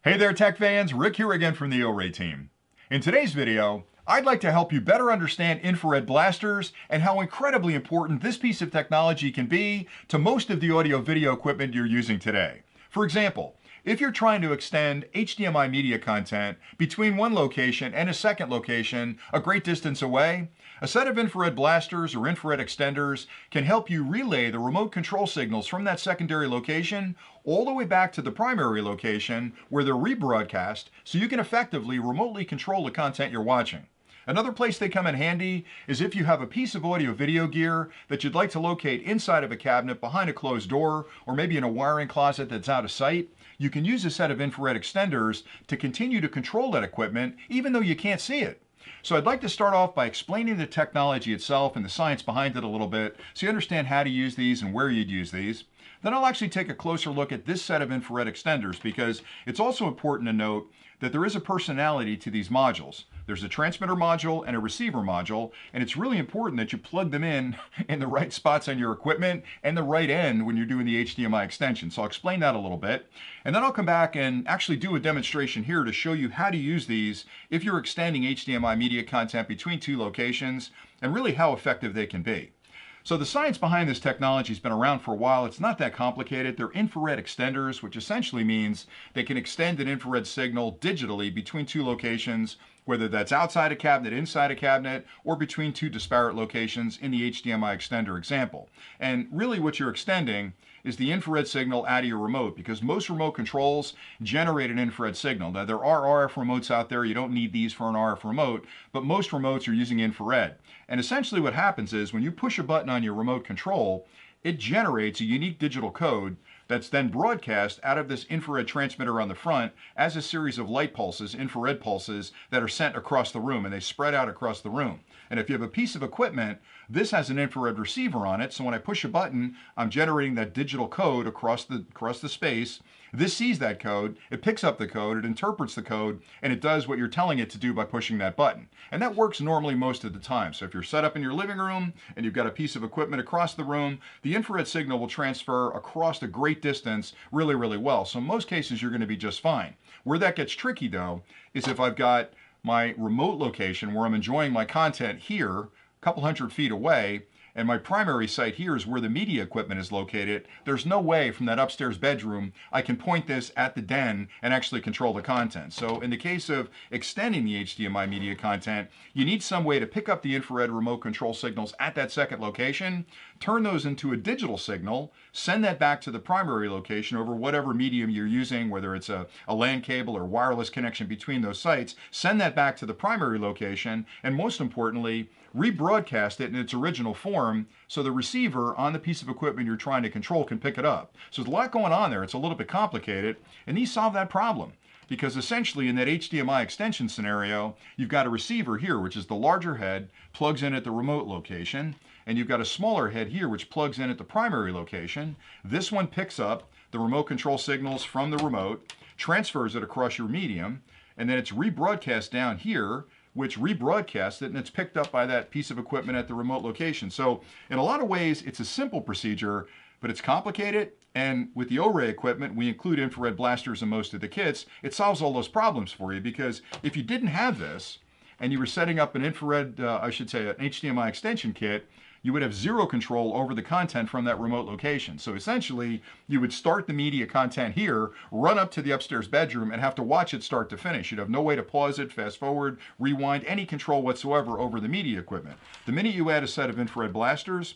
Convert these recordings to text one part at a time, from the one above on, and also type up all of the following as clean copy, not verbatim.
Hey there tech fans, Rick here again from the O-Ray team. In today's video, I'd like to help you better understand infrared blasters and how incredibly important this piece of technology can be to most of the audio-video equipment you're using today. For example, if you're trying to extend HDMI media content between one location and a second location a great distance away, a set of infrared blasters or infrared extenders can help you relay the remote control signals from that secondary location all the way back to the primary location where they're rebroadcast so you can effectively remotely control the content you're watching. Another place they come in handy is if you have a piece of audio-video gear that you'd like to locate inside of a cabinet behind a closed door or maybe in a wiring closet that's out of sight. You can use a set of infrared extenders to continue to control that equipment even though you can't see it. So I'd like to start off by explaining the technology itself and the science behind it a little bit so you understand how to use these and where you'd use these. Then I'll actually take a closer look at this set of infrared extenders because it's also important to note that there is a personality to these modules. There's a transmitter module and a receiver module, and it's really important that you plug them in the right spots on your equipment and the right end when you're doing the HDMI extension. So I'll explain that a little bit. And then I'll come back and actually do a demonstration here to show you how to use these if you're extending HDMI media content between two locations and really how effective they can be. So the science behind this technology has been around for a while. It's not that complicated. They're infrared extenders, which essentially means they can extend an infrared signal digitally between two locations, whether that's outside a cabinet, inside a cabinet, or between two disparate locations in the HDMI extender example. And really what you're extending is the infrared signal out of your remote because most remote controls generate an infrared signal. Now there are RF remotes out there. You don't need these for an RF remote, but most remotes are using infrared. And essentially what happens is when you push a button on your remote control, it generates a unique digital code that's then broadcast out of this infrared transmitter on the front as a series of light pulses, infrared pulses, that are sent across the room, and they spread out across the room. And if you have a piece of equipment, this has an infrared receiver on it, so when I push a button, I'm generating that digital code across the space. This sees that code, it picks up the code, it interprets the code, and it does what you're telling it to do by pushing that button. And that works normally most of the time. So if you're set up in your living room and you've got a piece of equipment across the room, the infrared signal will transfer across a great distance really, really well. So in most cases, you're going to be just fine. Where that gets tricky though, is if I've got my remote location where I'm enjoying my content here, a couple hundred feet away, and my primary site here is where the media equipment is located, there's no way from that upstairs bedroom I can point this at the den and actually control the content. So in the case of extending the HDMI media content, you need some way to pick up the infrared remote control signals at that second location, turn those into a digital signal, send that back to the primary location over whatever medium you're using, whether it's a LAN cable or wireless connection between those sites, send that back to the primary location, and most importantly, rebroadcast it in its original form so the receiver on the piece of equipment you're trying to control can pick it up. So there's a lot going on there. It's a little bit complicated, and these solve that problem. Because essentially in that HDMI extension scenario, you've got a receiver here, which is the larger head, plugs in at the remote location, and you've got a smaller head here, which plugs in at the primary location. This one picks up the remote control signals from the remote, transfers it across your medium, and then it's rebroadcast down here, which rebroadcasts it, and it's picked up by that piece of equipment at the remote location. So in a lot of ways, it's a simple procedure, but it's complicated. And with the O-Ray equipment, we include infrared blasters in most of the kits. It solves all those problems for you because if you didn't have this and you were setting up an infrared, an HDMI extension kit, you would have zero control over the content from that remote location. So essentially, you would start the media content here, run up to the upstairs bedroom, and have to watch it start to finish. You'd have no way to pause it, fast forward, rewind, any control whatsoever over the media equipment. The minute you add a set of infrared blasters,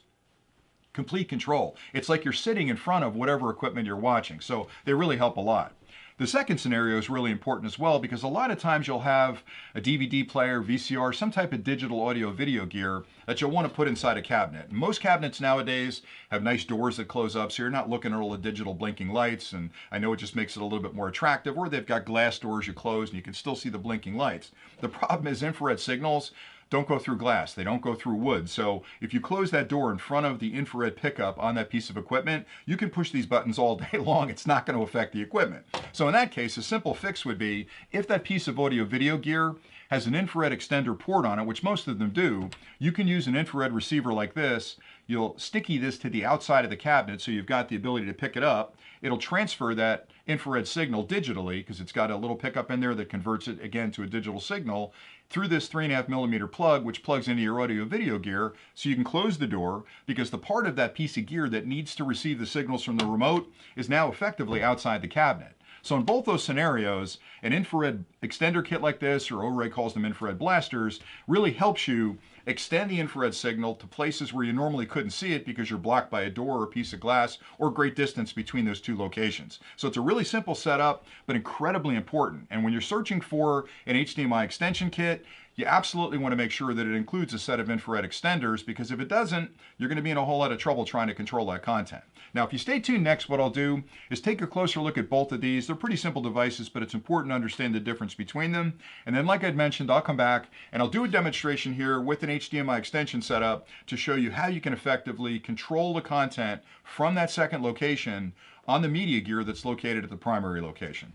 complete control. It's like you're sitting in front of whatever equipment you're watching. So they really help a lot. The second scenario is really important as well because a lot of times you'll have a DVD player, VCR, some type of digital audio video gear that you'll want to put inside a cabinet. And most cabinets nowadays have nice doors that close up so you're not looking at all the digital blinking lights, and I know it just makes it a little bit more attractive, or they've got glass doors you close and you can still see the blinking lights. The problem is infrared signals don't go through glass. They don't go through wood. So if you close that door in front of the infrared pickup on that piece of equipment, you can push these buttons all day long. It's not going to affect the equipment. So in that case, a simple fix would be if that piece of audio video gear has an infrared extender port on it, which most of them do, you can use an infrared receiver like this, you'll sticky this to the outside of the cabinet so you've got the ability to pick it up. It'll transfer that infrared signal digitally because it's got a little pickup in there that converts it again to a digital signal through this 3.5mm plug, which plugs into your audio video gear, so you can close the door because the part of that piece of gear that needs to receive the signals from the remote is now effectively outside the cabinet. So in both those scenarios, an infrared extender kit like this, or O-Ray calls them infrared blasters, really helps you extend the infrared signal to places where you normally couldn't see it because you're blocked by a door or a piece of glass or great distance between those two locations. So it's a really simple setup, but incredibly important. And when you're searching for an HDMI extension kit, you absolutely want to make sure that it includes a set of infrared extenders, because if it doesn't, you're going to be in a whole lot of trouble trying to control that content. Now, if you stay tuned next, what I'll do is take a closer look at both of these. They're pretty simple devices, but it's important to understand the difference between them. And then, like I'd mentioned, I'll come back and I'll do a demonstration here with an HDMI extension setup to show you how you can effectively control the content from that second location on the media gear that's located at the primary location.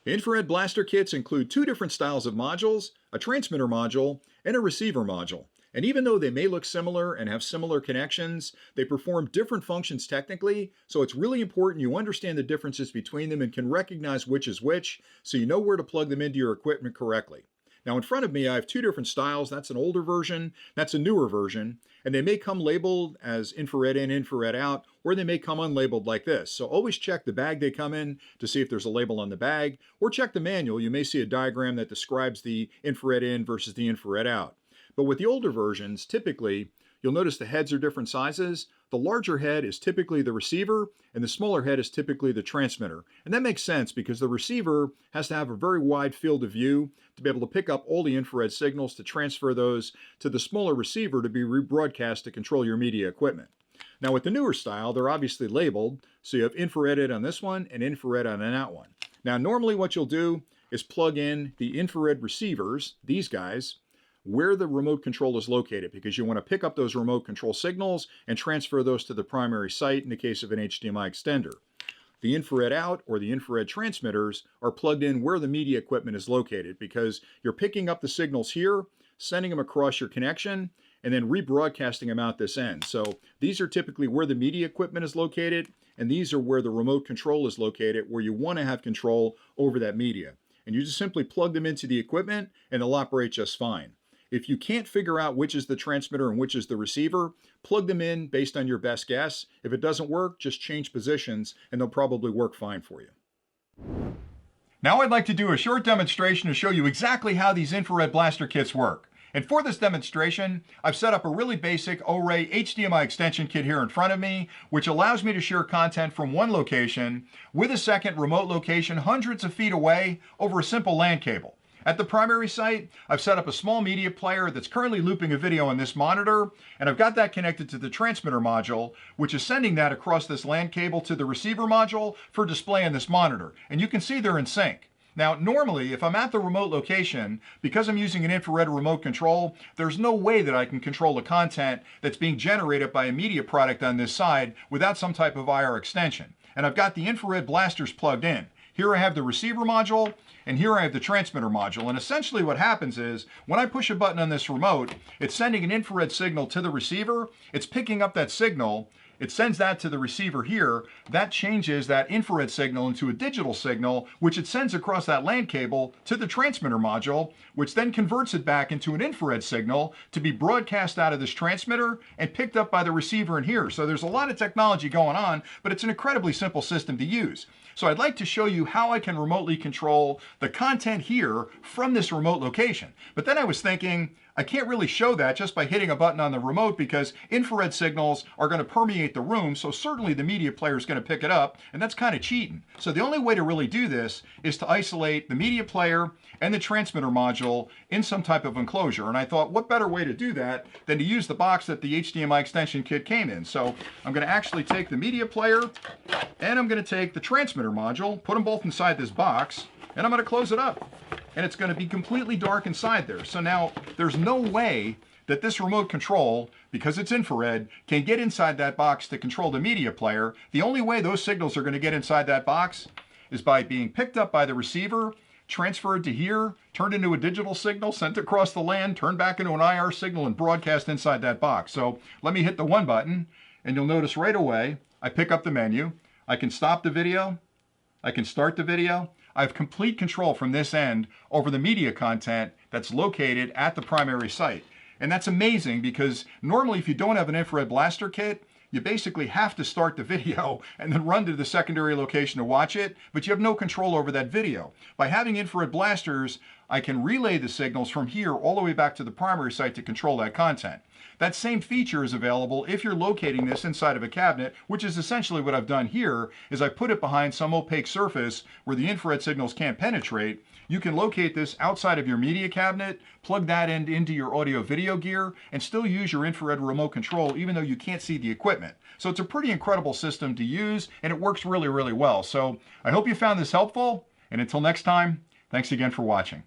Infrared blaster kits include two different styles of modules, a transmitter module and a receiver module. And even though they may look similar and have similar connections, they perform different functions technically, so it's really important you understand the differences between them and can recognize which is which, so you know where to plug them into your equipment correctly. Now in front of me I have two different styles. That's an older version, that's a newer version, and they may come labeled as infrared in, infrared out, or they may come unlabeled like this. So always check the bag they come in to see if there's a label on the bag, or check the manual. You may see a diagram that describes the infrared in versus the infrared out. But with the older versions, typically, you'll notice the heads are different sizes. The larger head is typically the receiver, and the smaller head is typically the transmitter. And that makes sense because the receiver has to have a very wide field of view to be able to pick up all the infrared signals, to transfer those to the smaller receiver to be rebroadcast to control your media equipment. Now with the newer style, they're obviously labeled, so you have infrared in on this one and infrared on that one. Now normally what you'll do is plug in the infrared receivers, these guys, where the remote control is located, because you want to pick up those remote control signals and transfer those to the primary site in the case of an HDMI extender. The infrared out or the infrared transmitters are plugged in where the media equipment is located, because you're picking up the signals here, sending them across your connection, and then rebroadcasting them out this end. So these are typically where the media equipment is located, and these are where the remote control is located, where you want to have control over that media. And you just simply plug them into the equipment and they'll operate just fine. If you can't figure out which is the transmitter and which is the receiver, plug them in based on your best guess. If it doesn't work, just change positions and they'll probably work fine for you. Now I'd like to do a short demonstration to show you exactly how these infrared blaster kits work. And for this demonstration, I've set up a really basic O-Ray HDMI extension kit here in front of me, which allows me to share content from one location with a second remote location hundreds of feet away over a simple LAN cable. At the primary site, I've set up a small media player that's currently looping a video on this monitor, and I've got that connected to the transmitter module, which is sending that across this LAN cable to the receiver module for display on this monitor. And you can see they're in sync. Now, normally, if I'm at the remote location, because I'm using an infrared remote control, there's no way that I can control the content that's being generated by a media product on this side without some type of IR extension. And I've got the infrared blasters plugged in. Here I have the receiver module, and here I have the transmitter module. And essentially what happens is, when I push a button on this remote, it's sending an infrared signal to the receiver, it's picking up that signal, it sends that to the receiver here, that changes that infrared signal into a digital signal, which it sends across that LAN cable to the transmitter module, which then converts it back into an infrared signal to be broadcast out of this transmitter and picked up by the receiver in here. So there's a lot of technology going on, but it's an incredibly simple system to use. So I'd like to show you how I can remotely control the content here from this remote location. But then I was thinking, I can't really show that just by hitting a button on the remote because infrared signals are going to permeate the room, so certainly the media player is going to pick it up, and that's kind of cheating. So the only way to really do this is to isolate the media player and the transmitter module in some type of enclosure. And I thought, what better way to do that than to use the box that the HDMI extension kit came in. So I'm going to actually take the media player and I'm going to take the transmitter module, put them both inside this box, and I'm going to close it up. And it's going to be completely dark inside there. So now there's no way that this remote control, because it's infrared, can get inside that box to control the media player. The only way those signals are going to get inside that box is by being picked up by the receiver, transferred to here, turned into a digital signal, sent across the LAN, turned back into an IR signal, and broadcast inside that box. So let me hit the 1 button, and you'll notice right away, I pick up the menu. I can stop the video. I can start the video. I have complete control from this end over the media content that's located at the primary site. And that's amazing because normally if you don't have an infrared blaster kit, you basically have to start the video and then run to the secondary location to watch it, but you have no control over that video. By having infrared blasters, I can relay the signals from here all the way back to the primary site to control that content. That same feature is available if you're locating this inside of a cabinet, which is essentially what I've done here, is I put it behind some opaque surface where the infrared signals can't penetrate. You can locate this outside of your media cabinet, plug that end into your audio video gear, and still use your infrared remote control even though you can't see the equipment. So it's a pretty incredible system to use, and it works really, really well. So I hope you found this helpful, and until next time, thanks again for watching.